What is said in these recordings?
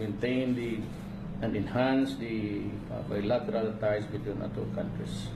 maintain and enhance the bilateral ties between our two countries.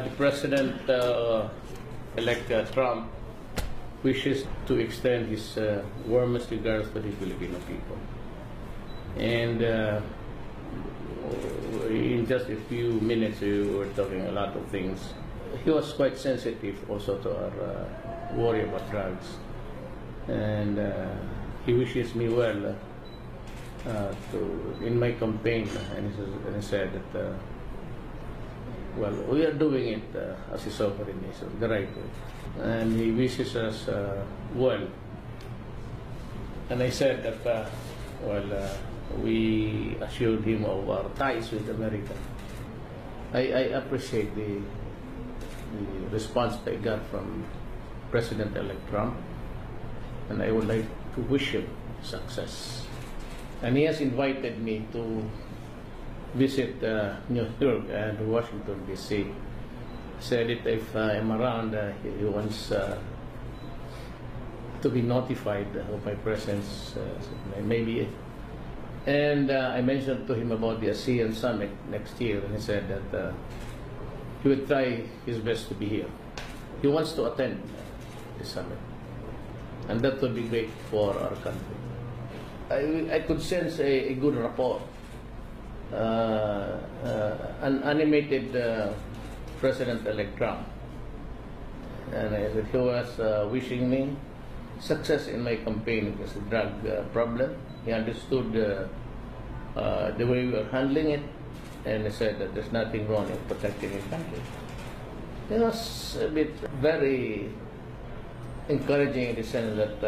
The President-elect Trump wishes to extend his warmest regards to the Filipino people. And in just a few minutes, we were talking a lot of things. He was quite sensitive also to our worry about drugs. And he wishes me well in my campaign. And he said that well, we are doing it as a sovereign nation, the right way. And he wishes us well. And I said that, we assured him of our ties with America. I appreciate the response I got from President-elect Trump, and I would like to wish him success. And he has invited me to visit New York and Washington, D.C. Said that if I'm around, he wants to be notified of my presence, maybe. And I mentioned to him about the ASEAN Summit next year, and he said that he would try his best to be here. He wants to attend the summit, and that would be great for our country. I could sense a good rapport. An animated President-elect Trump, and he was wishing me success in my campaign against the drug problem. He understood the way we were handling it, and he said that there's nothing wrong in protecting the country. It was a bit very encouraging in the sense that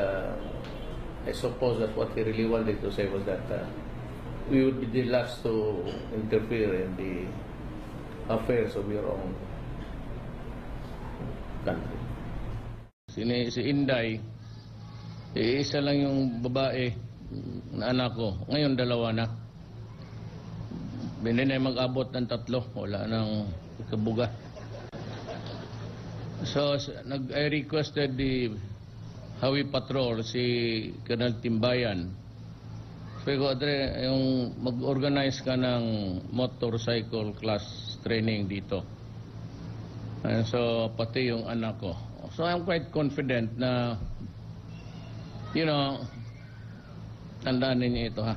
I suppose that what he really wanted to say was that we would be the last to interfere in the affairs of your own country. Si Inday, isa lang yung babae na anak ko. Ngayon, dalawa na. Hindi na mag-abot ng 3. Wala nang ikabuga. So, I requested the Hawi Patrol, si Colonel Timbayan. Sabi ko, Adre, yung mag-organize ka ng motorcycle class training dito. And so, pati yung anak ko. So, I'm quite confident na, you know, tandaan ninyo ito, ha?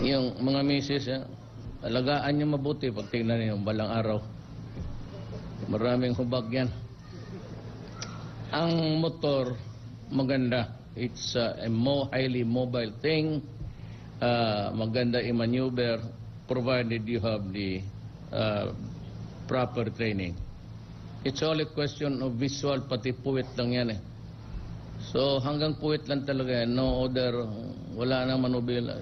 Yung mga misis, alagaan nyo mabuti pag tingnan niyo balang araw. Maraming hubag yan. Ang motor, maganda. It's a highly mobile thing. Maganda i-maneuver provided you have the proper training. It's all a question of visual, pati puwit lang yan eh. So hanggang puwit lang talaga yan. No other, wala nang manubila.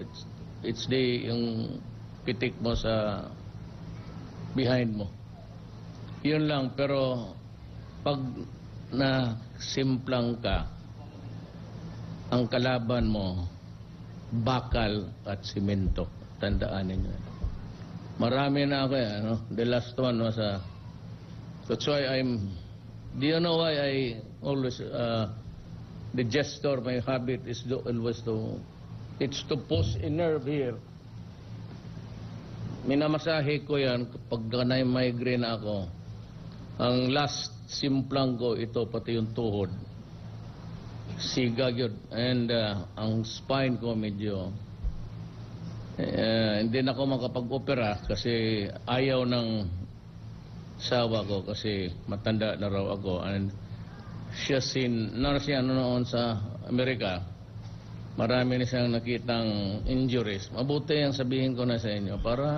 It's yung pitik mo sa behind mo. Yun lang, pero pag na simplang ka, ang kalaban mo, bakal at simento. Tandaan ninyo. Marami na ako yan. No? The last one was that's why do you know why I always, the gesture, my habit is always it's to push a nerve here. Minamasahe ko yan kapag na-migraine ako. Ang last simplang ko, ito pati yung tuhod. Sigag yun. And ang spine ko medyo hindi na ako makapag-opera kasi ayaw ng sawa ko kasi matanda na raw ako. And siya noon sa Amerika, marami na siyang nakitang injuries. Mabuti ang sabihin ko na sa inyo para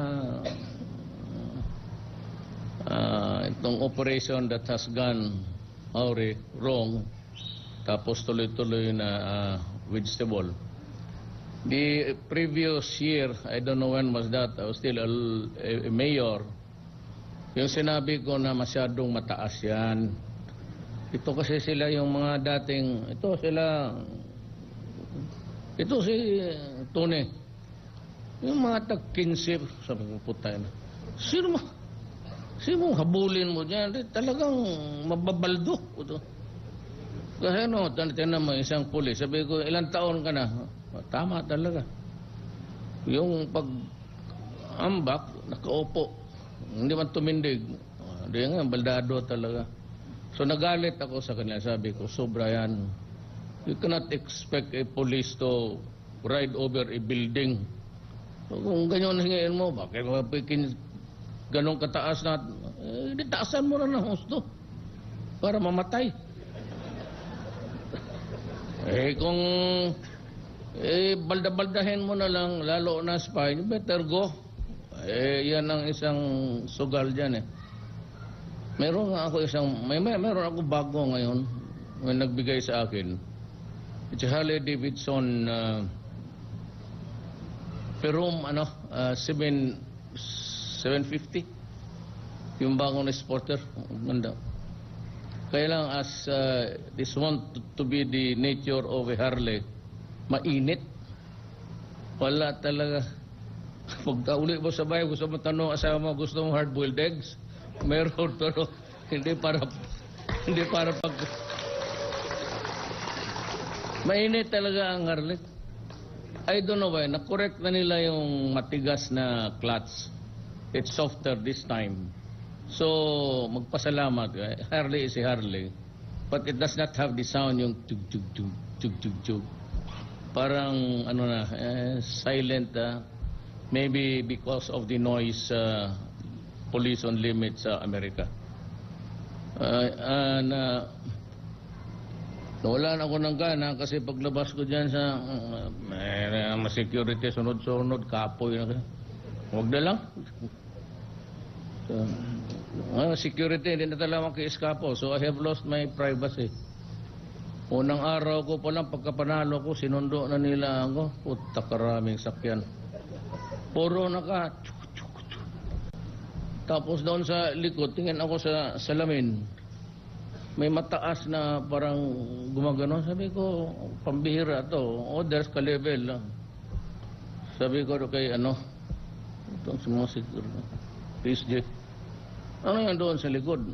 itong operation that has gone wrong, tapos tuloy-tuloy na vegetable. The previous year, I don't know when was that, I was still a mayor, yung sinabi ko na masyadong mataas yan. Ito kasi sila yung mga dating, ito si Tony, yung mga tag-15, sabi ko puta na, sino mo habulin mo dyan, talagang mababaldo. Kasi tinan mo isang pulis, sabi ko ilang taon ka na? Tama talaga. Yung pag-ambak, nakaupo. Hindi man tumindig. Hindi nga, baldado talaga. So nagalit ako sa kanila. Sabi ko, sobra yan. You cannot expect a police to ride over a building. So, kung ganyan hingayin mo, bakit mapikin ganong kataas na, taasan mo na ng husto para mamatay. Kung balda-baldahin mo na lang, lalo na spy, better go. Yan ang isang sugal dyan Meron ako bago ngayon, may nagbigay sa akin. It's a Harley Davidson Perum 750. Yung bagong sporter, ganda. Kaya lang this want to be the nature of a Harley, mainit. Wala talaga. Pagka-uli mo sa bahay, gusto mo tanong asawa mo, gusto mo hard-boiled eggs? Meron, pero hindi para pag... Mainit talaga ang Harley. I don't know why, na-correct na nila yung matigas na clutch. It's softer this time. So, magpasalamat. Harley is a Harley. But it does not have the sound yung tug-tug-tug. Parang silent. Maybe because of the noise police on limit sa Amerika. Wala na ako ng gana kasi paglabas ko dyan sa security, sunod-sunod, kapoy na. Huwag na lang. Security, hindi na talaga maki-eskapo. So I have lost my privacy. Unang araw ko pa lang, pagkapanalo ko, sinundo na nila ako. Puta, karaming sakyan. Puro naka... Tapos doon sa likod, tingin ako sa salamin. May mataas na parang gumagano. Sabi ko, pambihira to. Orders ka level. Sabi ko kay itong mga security. PSG. Ano yan doon sa likod?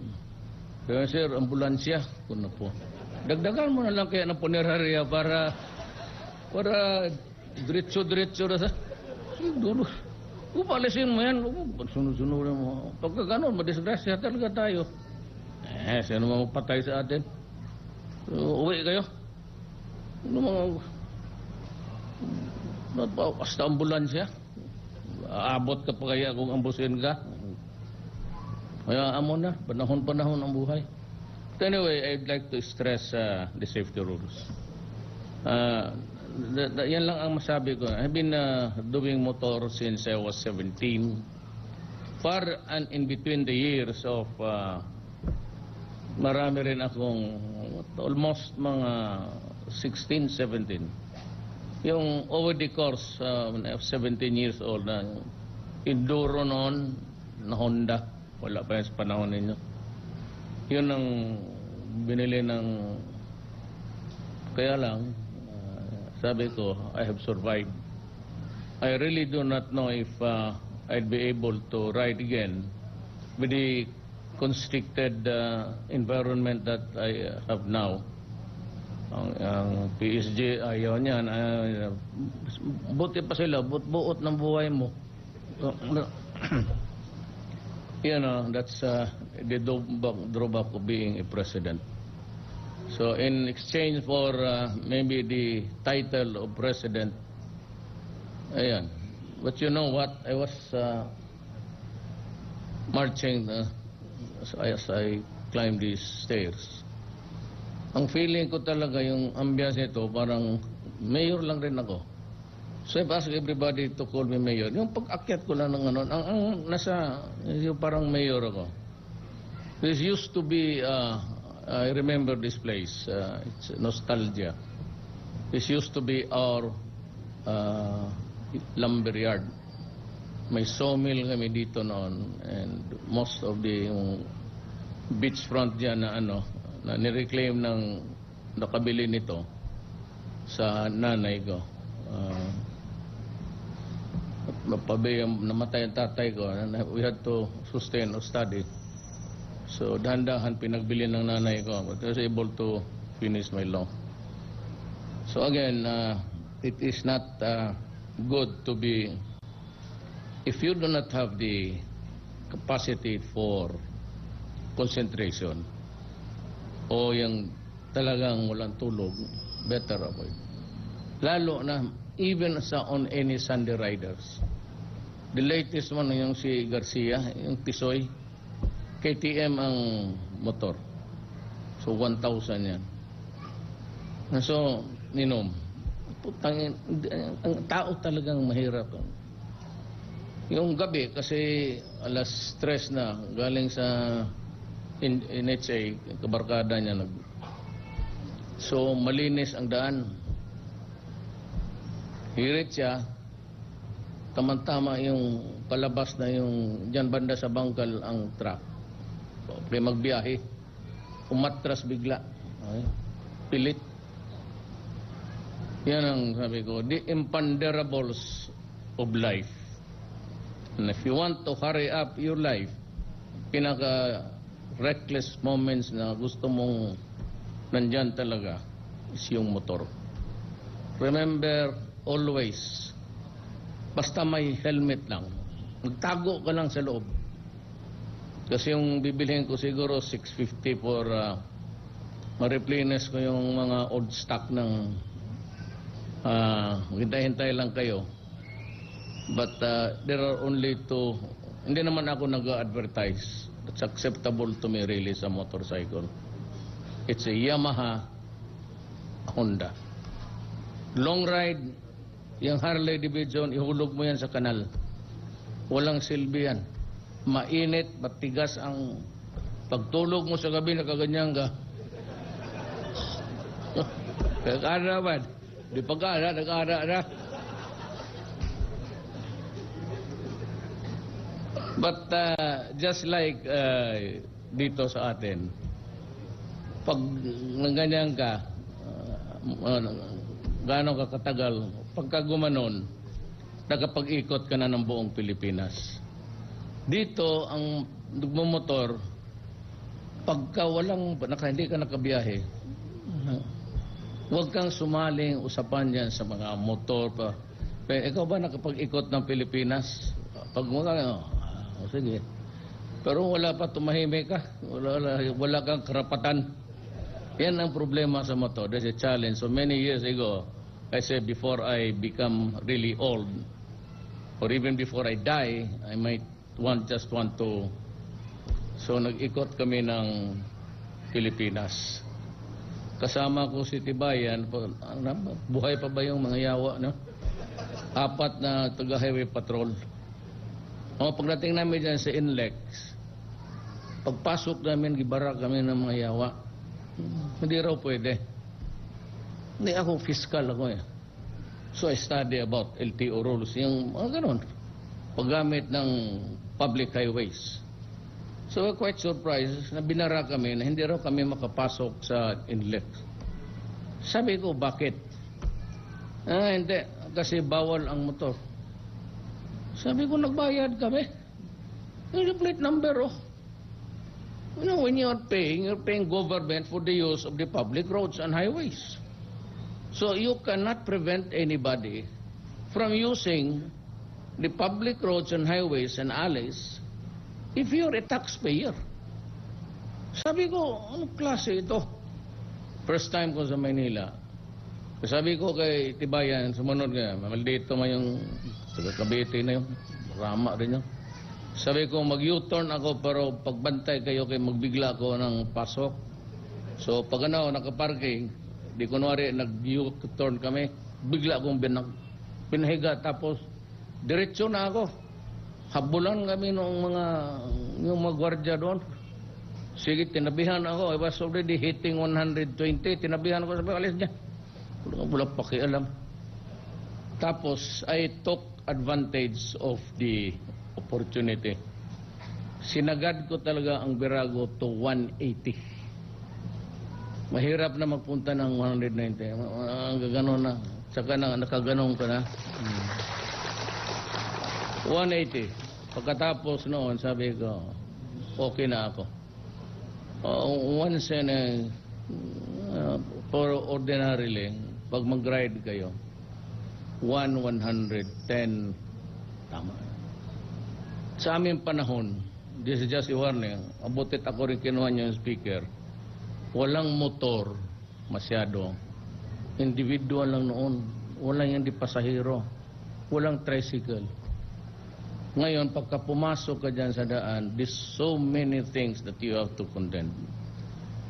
Kaya sir, ambulansya. Kung na po. Dagdagan mo na lang kaya ng punerarya para diretso-diretso na sa... Siguro. Upalisin mo yan. Sunod-sunod mo. Pagka gano'n, madisgrasya talaga tayo. Sino mga patay sa atin? Uwi kayo. Basta ambulansya. Aabot ka pa kaya kung ambusin ka. Kaya amo na, panahon ang buhay. But anyway, I'd like to stress the safety rules. Yan lang ang masabi ko. I've been doing motor since I was 17. Far and in between the years of marami rin akong almost mga 16, 17. Yung over the course when I was 17 years old na enduro noon na Honda. Wala pa yan sa panahon ninyo. Yun ang binili ng... Kaya lang, sabi ko, I have survived. I really do not know if I'd be able to ride again with the constricted environment that I have now. Ang PSG, ayaw niyan. Buti pa sila, buot ng buhay mo. That's the drawback of being a president. So in exchange for maybe the title of president, ayan. But you know what? I was marching as I climbed these stairs. Ang feeling ko talaga yung ambiance nito, parang mayor lang rin ako. So I've asked everybody to call me mayor. Yung pag-akyat ko lang ng yung parang mayor ako. This used to be I remember this place. It's nostalgia. This used to be our lumber yard. May sawmill kami dito noon, and most of the yung beachfront dyan na na nireclaim ng nakabili nito sa nanay ko. Namatay ang tatay ko. We had to sustain or study. So, dahan-dahan pinagbili ng nanay ko. But I was able to finish my law. So again, it is not good to be, if you do not have the capacity for concentration o yung talagang walang tulog, better avoid. Lalo na, even on any Sunday riders. The latest one yung si Garcia, yung Tisoy, KTM ang motor. So, 1,000 yan. So, putangin, ang tao talagang mahirap. Yung gabi, kasi alas 3 na, galing sa NHA, kabarkada niya. So, malinis ang daan. Hirit siya, tamang-tama yung palabas na yung dyan banda sa bangkal ang truck. Okay, magbiyahe. Umatras bigla. Okay. Pilit. Yan ang sabi ko, the imponderables of life. And if you want to hurry up your life, pinaka-reckless moments na gusto mong nandyan talaga is yung motor. Remember, always, basta may helmet lang, magtago ka lang sa loob. Kasi yung bibilhin ko siguro 650 for ma-replenish ko yung mga old stock ng hintay-hintay lang kayo. But there are only two, hindi naman ako nag-advertise. It's acceptable to me really sa motorcycle. It's a Yamaha, Honda. Long ride, yung Harley Davidson, ihulog mo yan sa kanal. Walang silbi yan. Mainit, matigas ang pagtulog mo sa gabi, nakaganyan ka. Nag-ara ba? Di pag-ara, nag-ara na. But just like dito sa atin, pag ganyan ka, gaano ka katagal, pagka gumanon, nakapag-ikot ka na ng buong Pilipinas. Dito, ang nagmumotor, pagka hindi ka nakabiyahe, huwag kang sumaling usapan yan sa mga motor pa. Pero ikaw ba nakapag-ikot ng Pilipinas? Pag sige. Pero wala pa, tumahimik ka. Wala kang karapatan. Yan ang problema sa motor. There's a challenge. So many years ago, I said before I become really old, or even before I die, I might just want to. So nag-ikot kami ng Pilipinas. Kasama ko si Tibayan. Buhay pa ba yung mga yawa, no? 4 na taga-highway patrol. Pagdating namin dyan sa Inlex, pagpasok namin, gibara kami ng mga yawa. Hindi raw pwede. Hindi ako fiscal ako eh. So I study about LTO rules, yung mga ganun. Paggamit ng public highways. So quite surprised na binara kami na hindi raw kami makapasok sa Inlex. Sabi ko, bakit? Hindi, kasi bawal ang motor. Sabi ko, nagbayad kami. Yung plate number, oh. You know, when you're paying government for the use of the public roads and highways. So you cannot prevent anybody from using the public roads and highways and alleys if you're a taxpayer. Sabi ko, anong klase ito? First time ko sa Manila. Sabi ko kay Tibayan, sumunod nga, maldito man yung taga-Cavite na yun, rama rin yun. Sabi ko, mag-U-turn ako, pero pagbantay kayo kay magbigla ko ng pasok. So pag nakaparking, di kunwari nag-U-turn kami, bigla akong pinahiga, tapos diretso na ako. Habulan kami ng mga gwardiya doon. Sige, tinabihan ako. I was already hitting 120. Tinabihan ako, sabi, alis niya. Wala pakialam. Tapos, I took advantage of the opportunity. Sinagad ko talaga ang Virago to 180. Mahirap na magpunta ng 190. Ang gano'n na. Saka na, nakaganon ka na. 180. Pagkatapos noon, sabi ko, okay na ako. Once in a, for ordinarily, pag mag-ride kayo, 110, tama. Sa aming panahon, this is just a warning, abutit ako rin kinuha niyo yung speaker, walang motor masyado. Individual lang noon. Walang hindi pasahero. Walang tricycle. Ngayon, pagka pumasok ka dyan sa daan, there's so many things that you have to contend.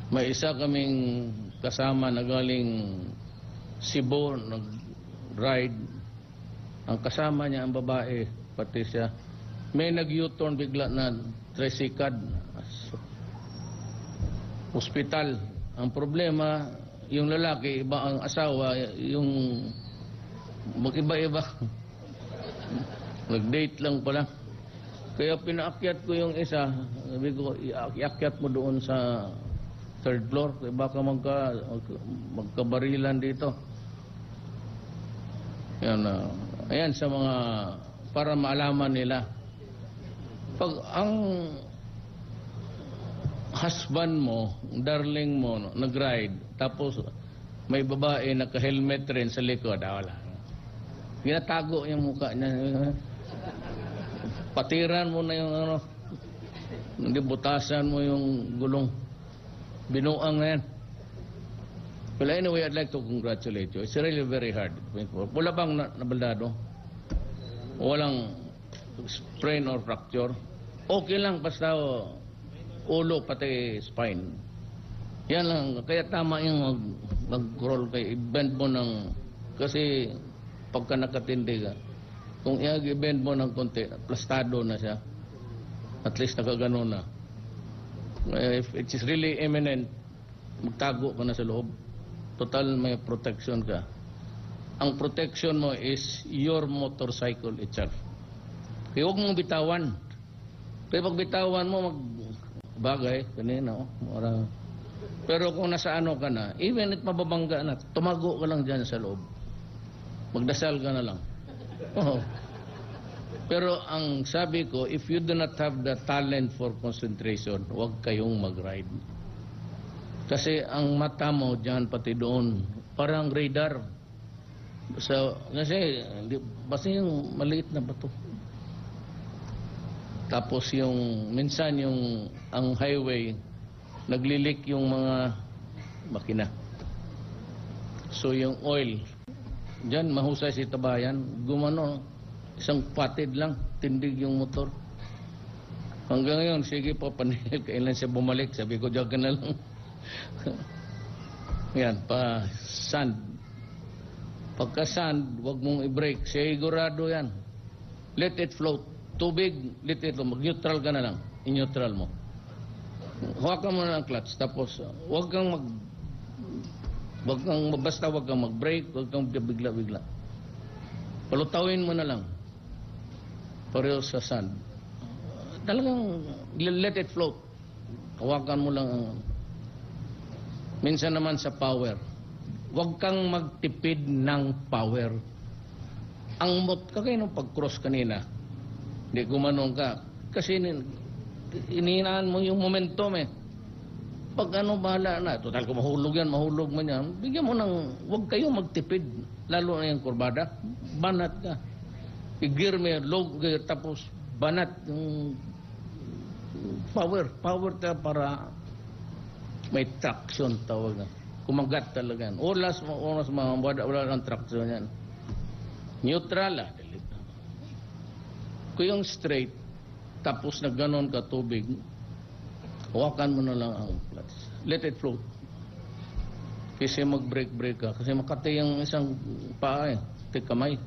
May isa kaming kasama na galing Cebu, nag-ride. Ang kasama niya, ang babae, pati siya. May nag-U-turn bigla na tricycad. Hospital. Ang problema, yung lalaki, iba ang asawa, yung mag-iba-iba. Nag-date lang pala. Kaya pinaakyat ko yung isa. Sabi ko, iakyat mo doon sa third floor. Kaya baka magkabarilan dito. Yan, ayan sa mga, para maalaman nila. Pag ang husband mo, darling mo, nag-ride, tapos may babae naka-helmet rin sa likod, wala. Ginatago yung mukha niya. Patiran mo na yung ano, hindi butasan mo yung gulong. Binuang na yan. Well, anyway, I'd like to congratulate you. It's really very hard. Wala bang nabaldado? Walang sprain or fracture? Okay lang, basta ulo pati spine. Yan lang. Kaya tama yung mag-roll kayo. I-bend mo ng, kasi pagka nakatindi ka, kung i-bend mo ng konti, plastado na siya. At least nakagano na. If it is really imminent, magtago ka na sa loob. Total may protection ka. Ang protection mo is your motorcycle itself. Kaya huwag mong bitawan. Kaya pag bitawan mo, magbagay, kanina, marang. Pero kung nasa ano ka na, even at mababangga na, tumago ka lang dyan sa loob. Magdasal ka na lang. Oh. Pero ang sabi ko, if you do not have the talent for concentration, huwag kayong mag-ride. Kasi ang mata mo dyan pati doon, parang radar. Kasi basta yung maliit na bato. Tapos yung minsan yung ang highway, naglilik yung mga makina. So yung oil, dyan mahusay si Tabayan, gumano, isang patid lang, tindig yung motor. Hanggang ngayon, sige po, panihil, kailan siya bumalik, sabi ko, diyan ka na lang. Yan, pa sand. Pagka sand, wag mong i-brake, sigurado yan. Let it float. Tubig, let it float. Mag-neutral ka na lang. I-neutral mo. Hawakan mo na ang clutch, tapos basta wag kang mag-brake, wag kang bigla-bigla. Palutawin mo na lang. Pareho sa sand. Talagang let it float. Hawakan mo lang ang... Minsan naman sa power. Huwag kang magtipid ng power. Ang kagaya nung pag-cross kanina, hindi gumanong ka. Kasi inihinaan mo yung momentum eh. Pag ano, bahala na. Total, kung mahulog yan, mahulog man yan. Bigyan mo ng, huwag kayong magtipid. Lalo na yung kurbada. Banat ka. I-gear mo yan, low gear, tapos banat yung power. Power ka para may traction tawag na. Kumagat talaga yan. Oras wala ng traction yan. Neutral ah. Kung yung straight, tapos na ganon ka tubig, hawakan mo na lang ang clutch. Let it float. Kasi mag-brake ka. Kasi makati yung isang paa eh. Kamay.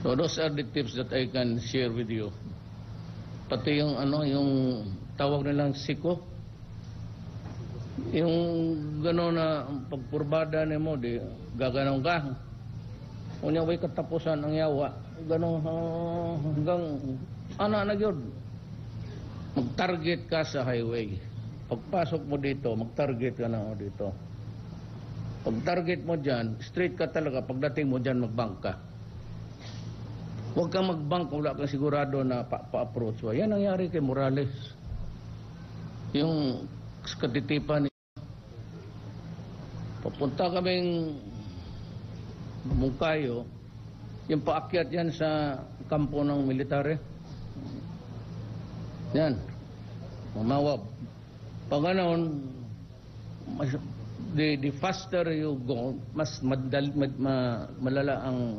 So those are the tips that I can share with you. Pati yung ano, yung tawag nilang siko. Yung gano'n na pagpurbada ni mo, di gaganong ka. Unya way katapusan ang yawa. Gano'n hanggang na yun. Mag-target ka sa highway. Pagpasok mo dito, mag-target ka na dito. Pag-target mo dyan, straight ka talaga. Pagdating mo dyan, mag-bank ka. Huwag kang mag-bank kung wala kang sigurado na pa-approach. Yan nangyari kay Morales. Yung katitipan niya. Papunta kaming Mungkayo, yung paakyat yan sa kampo ng military. Yan. Mamawab. Pag ganoon, the faster you go, mas malala ang...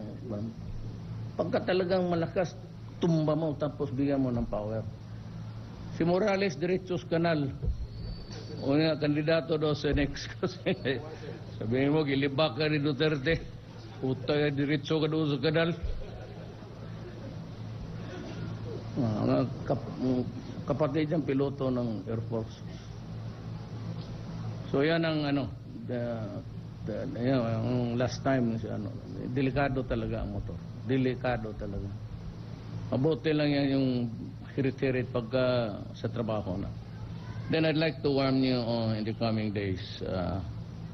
Pagka talagang malakas, tumba mo tapos bigyan mo ng power. Si Morales, Diretsos Kanal. O nga, kandidato daw sa next kasi. Sabihin mo, gilibak ka ni Duterte. Puta ka, diretso ka doon sa kanal. Kapatid niyang piloto ng Air Force. So yan ang yung last time, delikado talaga ang motor. Delikado talaga. Mabuti lang yan yung hirit-hirit pagka sa trabaho na. Then I'd like to warn you in the coming days,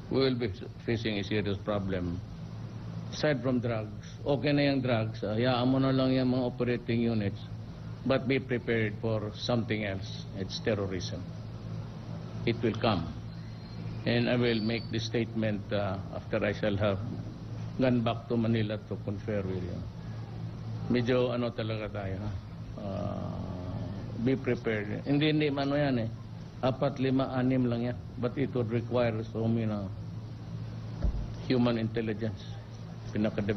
we will be facing a serious problem. Aside from drugs, okay na yung drugs, hayaan mo na lang yung mga operating units, but be prepared for something else. It's terrorism. It will come. And I will make the statement after I shall have gone back to Manila to confer with you. Medyo talaga tayo, ha? Be prepared. Hindi yan eh. 4, 5, 6 lang yan. But it would require so many human intelligence. Pinaka